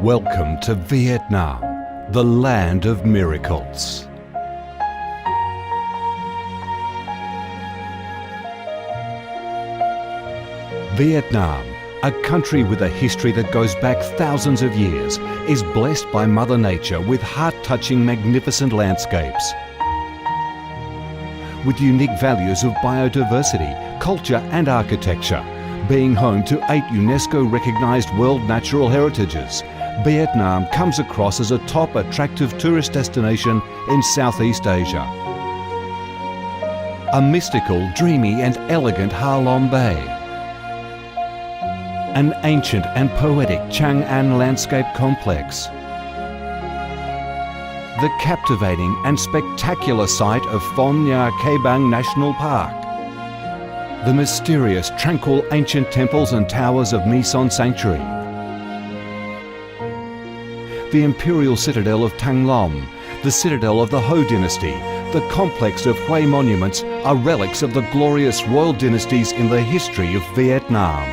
Welcome to Vietnam, the land of miracles. Vietnam, a country with a history that goes back thousands of years, is blessed by Mother Nature with heart-touching, magnificent landscapes. With unique values of biodiversity, culture and architecture, being home to 8 UNESCO-recognised World Natural Heritages, Vietnam comes across as a top attractive tourist destination in Southeast Asia. A mystical, dreamy and elegant Ha Long Bay. An ancient and poetic Chang An landscape complex. The captivating and spectacular site of Pham Nha National Park. The mysterious, tranquil ancient temples and towers of My Son Sanctuary. The imperial citadel of Thăng Long, the citadel of the Ho dynasty, the complex of Hue monuments are relics of the glorious royal dynasties in the history of Vietnam.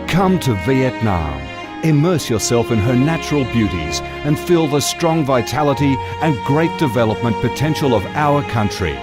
Come to Vietnam, immerse yourself in her natural beauties and feel the strong vitality and great development potential of our country.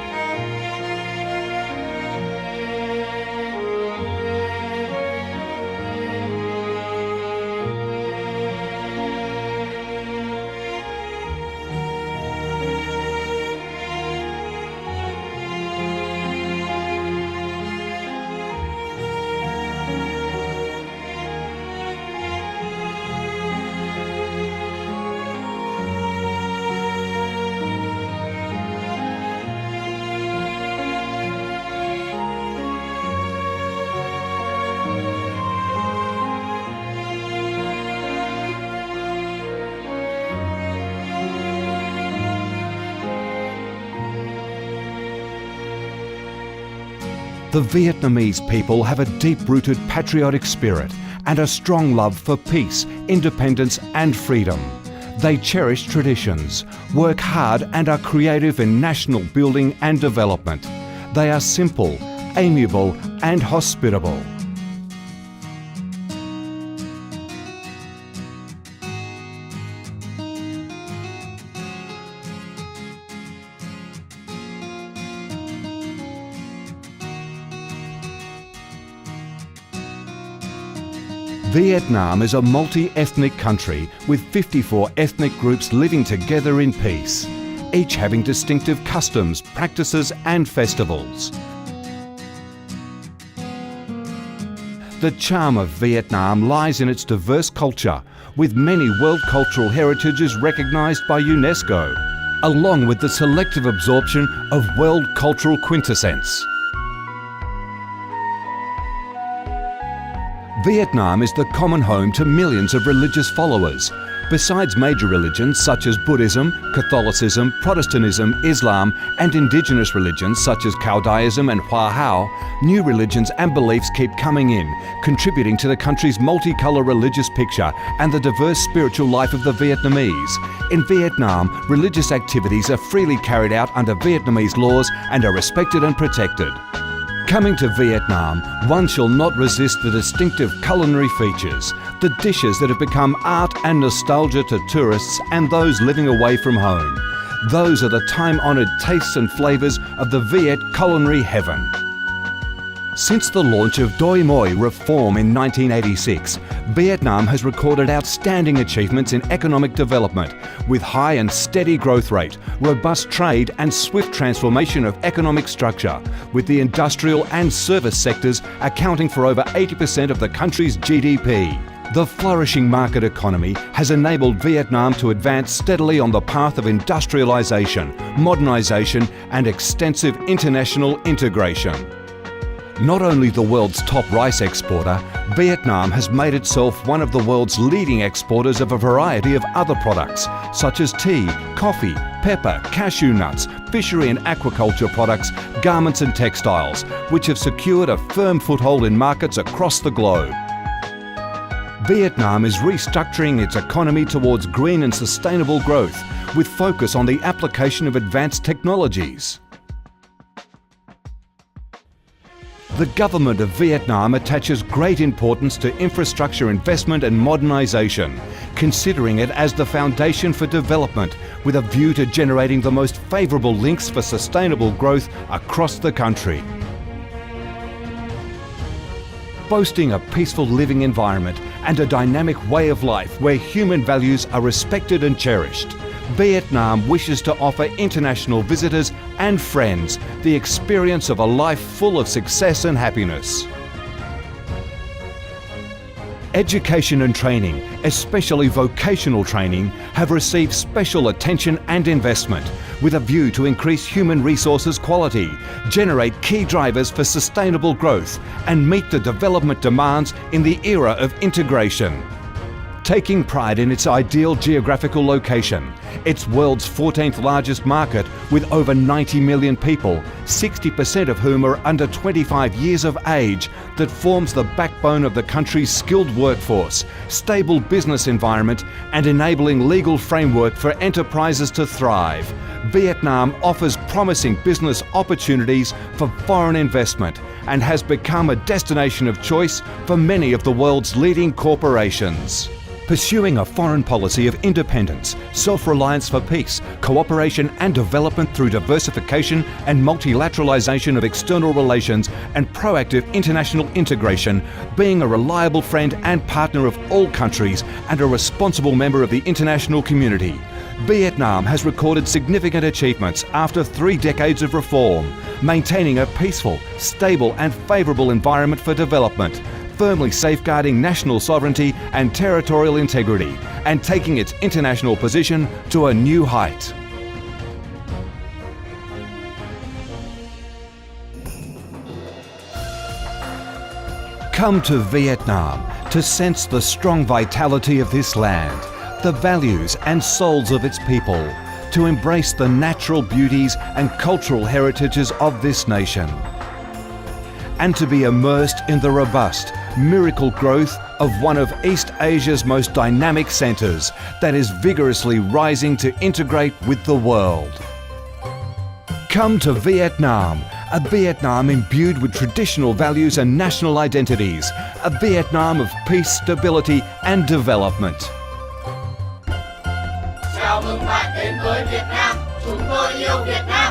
The Vietnamese people have a deep-rooted patriotic spirit and a strong love for peace, independence and freedom. They cherish traditions, work hard and are creative in national building and development. They are simple, amiable and hospitable. Vietnam is a multi-ethnic country with 54 ethnic groups living together in peace, each having distinctive customs, practices and festivals. The charm of Vietnam lies in its diverse culture, with many World Cultural Heritages recognised by UNESCO, along with the selective absorption of World Cultural Quintessence. Vietnam is the common home to millions of religious followers. Besides major religions such as Buddhism, Catholicism, Protestantism, Islam and indigenous religions such as Taoism and Hoa Hao, new religions and beliefs keep coming in, contributing to the country's multicolour religious picture and the diverse spiritual life of the Vietnamese. In Vietnam, religious activities are freely carried out under Vietnamese laws and are respected and protected. Coming to Vietnam, one shall not resist the distinctive culinary features, the dishes that have become art and nostalgia to tourists and those living away from home. Those are the time-honoured tastes and flavours of the Viet culinary heaven. Since the launch of Doi Moi reform in 1986, Vietnam has recorded outstanding achievements in economic development, with high and steady growth rate, robust trade and swift transformation of economic structure, with the industrial and service sectors accounting for over 80% of the country's GDP. The flourishing market economy has enabled Vietnam to advance steadily on the path of industrialisation, modernisation and extensive international integration. Not only the world's top rice exporter, Vietnam has made itself one of the world's leading exporters of a variety of other products, such as tea, coffee, pepper, cashew nuts, fishery and aquaculture products, garments and textiles, which have secured a firm foothold in markets across the globe. Vietnam is restructuring its economy towards green and sustainable growth, with focus on the application of advanced technologies. The government of Vietnam attaches great importance to infrastructure investment and modernisation, considering it as the foundation for development with a view to generating the most favourable links for sustainable growth across the country. Boasting a peaceful living environment and a dynamic way of life where human values are respected and cherished, Vietnam wishes to offer international visitors and friends the experience of a life full of success and happiness. Education and training, especially vocational training, have received special attention and investment with a view to increase human resources quality, generate key drivers for sustainable growth and meet the development demands in the era of integration. Taking pride in its ideal geographical location, its world's 14th largest market with over 90 million people, 60% of whom are under 25 years of age, that forms the backbone of the country's skilled workforce, stable business environment and enabling legal framework for enterprises to thrive, Vietnam offers promising business opportunities for foreign investment and has become a destination of choice for many of the world's leading corporations. Pursuing a foreign policy of independence, self-reliance for peace, cooperation and development through diversification and multilateralization of external relations and proactive international integration, being a reliable friend and partner of all countries and a responsible member of the international community, Vietnam has recorded significant achievements after 3 decades of reform, maintaining a peaceful, stable and favourable environment for development, firmly safeguarding national sovereignty and territorial integrity, and taking its international position to a new height. Come to Vietnam to sense the strong vitality of this land, the values and souls of its people, to embrace the natural beauties and cultural heritages of this nation, and to be immersed in the robust, miracle growth of one of East Asia's most dynamic centres that is vigorously rising to integrate with the world. Come to Vietnam, a Vietnam imbued with traditional values and national identities, a Vietnam of peace, stability and development. Chào mừng bạn đến với Việt Nam, chúng tôi yêu Việt Nam.